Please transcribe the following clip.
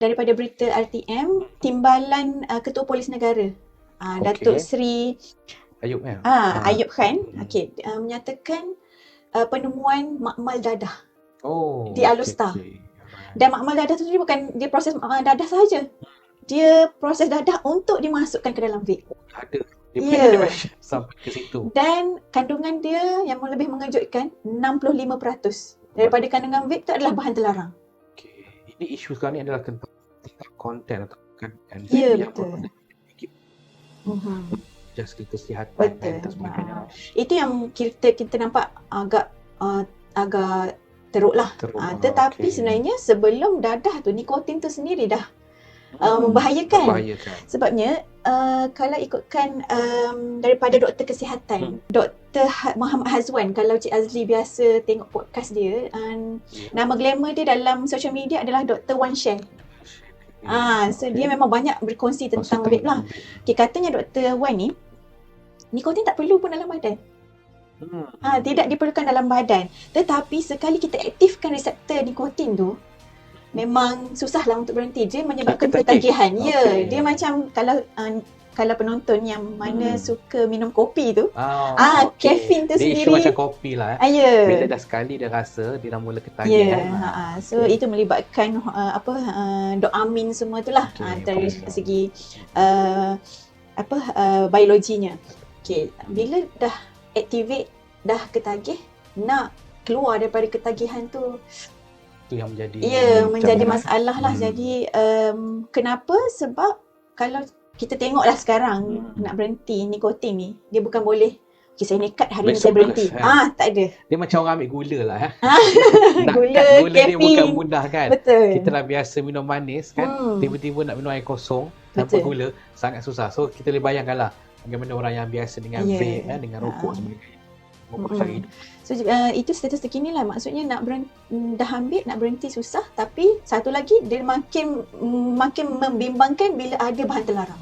daripada berita RTM, Timbalan Ketua Polis Negara, Datuk Seri Ayub Ayub Khan, menyatakan penemuan makmal dadah di Alustar. Dan makmal dadah tu dia bukan dia proses makmal dadah sahaja. Dia proses dadah untuk dimasukkan ke dalam vape. Ada. Dia sampai ke situ. Dan kandungan dia yang lebih mengejutkan 65% daripada kandungan vape tu adalah bahan terlarang. Ini isu sekarang ni adalah tentang konten atau kan vape yang betul. Just kesihatan dan sebagainya. Itu yang kita nampak agak teruk lah. Tetapi sebenarnya sebelum dadah tu, nikotin tu sendiri dah membahayakan. Sebabnya kalau ikutkan daripada doktor kesihatan, Dr. Muhammad Hazwan, kalau Cik Azli biasa tengok podcast dia, nama glamour dia dalam social media adalah Dr. Wan Share. So dia memang banyak berkongsi tentang vape lah. Katanya Dr. Wan ni, nikotin tak perlu pun dalam badan. Tidak diperlukan dalam badan. Tetapi sekali kita aktifkan reseptor nikotin tu, memang susahlah untuk berhenti. Dia menyebabkan ketagihan. Dia macam kalau penonton yang mana suka minum kopi tu, kafein tu dia sendiri. Dia macam kopi lah. Bila dah sekali dia rasa, dia dah mula ketagihan. So itu melibatkan dopamin semua tu lah, dari segi biologinya. Bila dah activate, dah ketagih, nak keluar daripada ketagihan tu, itu yang menjadi masalah lah. Jadi kenapa? Sebab kalau kita tengoklah sekarang nak berhenti nikotin ni, dia bukan boleh saya nekat hari ni saya berhenti. Tak ada. Dia macam orang ambil gula lah. Gula dia bukan mudah kan. Betul. Kita dah biasa minum manis kan, tiba-tiba nak minum air kosong tanpa gula, sangat susah. So kita boleh bayangkan lah bagaimana orang yang biasa dengan vape, dengan rokok sebagainya. So itu status terkini lah. Maksudnya dah ambil, nak berhenti susah. Tapi satu lagi, dia makin membimbangkan bila ada bahan terlarang.